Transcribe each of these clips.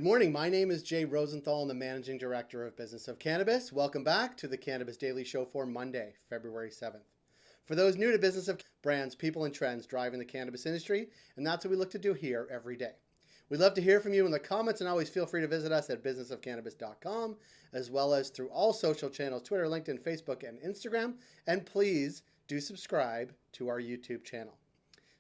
Good morning. My name is Jay Rosenthal. I'm the Managing Director of Business of Cannabis. Welcome back to the Cannabis Daily Show for Monday, February 7th. For those new to Business of brands, people, and trends driving the cannabis industry, and that's what we look to do here every day. We'd love to hear from you in the comments, and always feel free to visit us at businessofcannabis.com, as well as through all social channels, Twitter, LinkedIn, Facebook, and Instagram. And please do subscribe to our YouTube channel.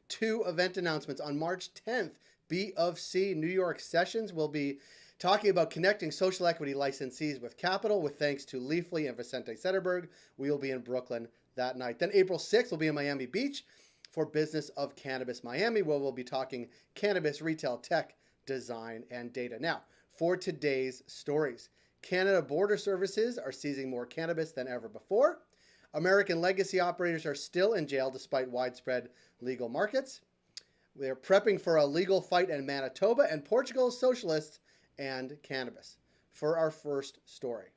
Two event announcements. On March 10th, B of C New York Sessions will be talking about connecting social equity licensees with capital, with thanks to Leafly and Vicente Sederberg. We will be in Brooklyn that night. Then April 6th, we'll be in Miami Beach for Business of Cannabis Miami, where we'll be talking cannabis, retail, tech, design, and data. Now, for today's stories. Canada Border Services are seizing more cannabis than ever before. American legacy operators are still in jail despite widespread legal markets. They're prepping for a legal fight in Manitoba, and Portugal's socialists and cannabis. For our first story,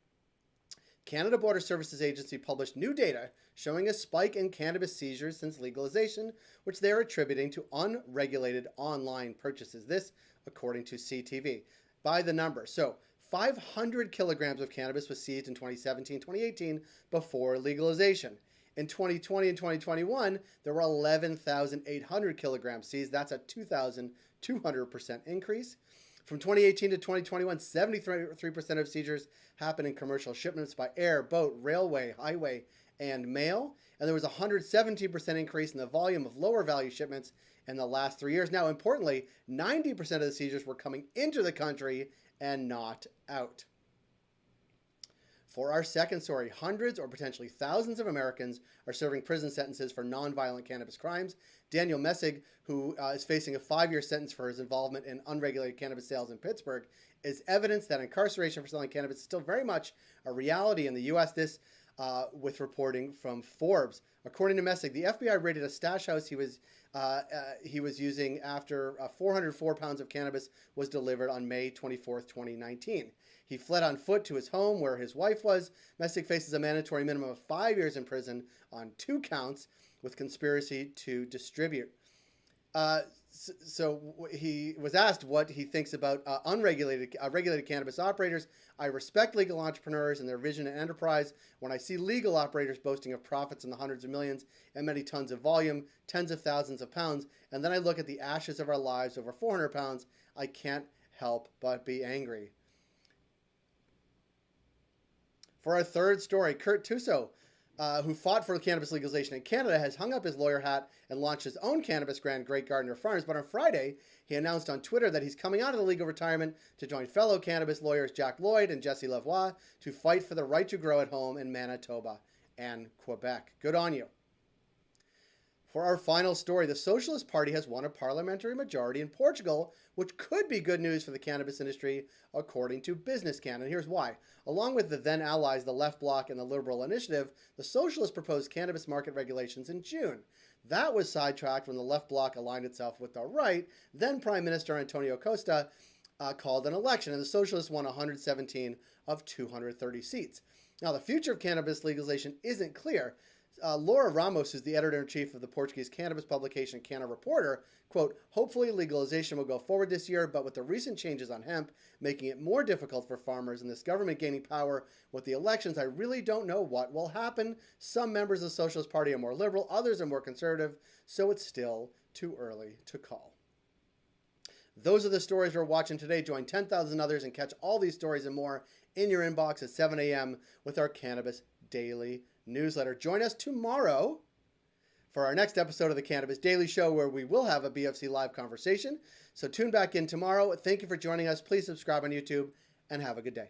Canada Border Services Agency published new data showing a spike in cannabis seizures since legalization, which they're attributing to unregulated online purchases. This, according to CTV. By the numbers. So 500 kilograms of cannabis was seized in 2017-2018 before legalization. In 2020 and 2021, there were 11,800 kilograms seized. That's a 2,200% increase. From 2018 to 2021, 73% of seizures happened in commercial shipments by air, boat, railway, highway, and mail. And there was a 117% increase in the volume of lower value shipments in the last 3 years. Now, importantly, 90% of the seizures were coming into the country and not out. For our second story, hundreds or potentially thousands of Americans are serving prison sentences for nonviolent cannabis crimes. Daniel Messig, who is facing a 5-year sentence for his involvement in unregulated cannabis sales in Pittsburgh, is evidence that incarceration for selling cannabis is still very much a reality in the U.S. This with reporting from Forbes. According to Messig, the FBI raided a stash house he was using after 404 pounds of cannabis was delivered on May 24th, 2019. He fled on foot to his home where his wife was. Messig faces a mandatory minimum of 5 years in prison on 2 counts with conspiracy to distribute. So he was asked what he thinks about regulated cannabis operators. I respect legal entrepreneurs and their vision and enterprise. When I see legal operators boasting of profits in the hundreds of millions and many tons of volume, tens of thousands of pounds, and then I look at the ashes of our lives over 400 pounds, I can't help but be angry. For our third story, Kurt Tuso, who fought for cannabis legalization in Canada, has hung up his lawyer hat and launched his own cannabis brand, Great Gardener Farms. But on Friday, he announced on Twitter that he's coming out of the legal retirement to join fellow cannabis lawyers Jack Lloyd and Jesse Lavoie to fight for the right to grow at home in Manitoba and Quebec. Good on you. For our final story, the Socialist Party has won a parliamentary majority in Portugal, which could be good news for the cannabis industry, according to Business Can. And here's why. Along with the then allies, the Left Bloc and the Liberal Initiative, the Socialists proposed cannabis market regulations in June. That was sidetracked when the Left Bloc aligned itself with the right. Then Prime Minister Antonio Costa called an election, and the Socialists won 117 of 230 seats. Now, the future of cannabis legalization isn't clear. Laura Ramos, who's the editor-in-chief of the Portuguese cannabis publication Canna Reporter, quote, hopefully legalization will go forward this year, but with the recent changes on hemp making it more difficult for farmers and this government gaining power with the elections, I really don't know what will happen. Some members of the Socialist Party are more liberal, others are more conservative, so it's still too early to call. Those are the stories we're watching today. Join 10,000 others and catch all these stories and more in your inbox at 7 a.m. with our Cannabis Daily newsletter. Join us tomorrow for our next episode of the Cannabis Daily Show, where we will have a BFC live conversation. So tune back in tomorrow. Thank you for joining us. Please subscribe on YouTube and have a good day.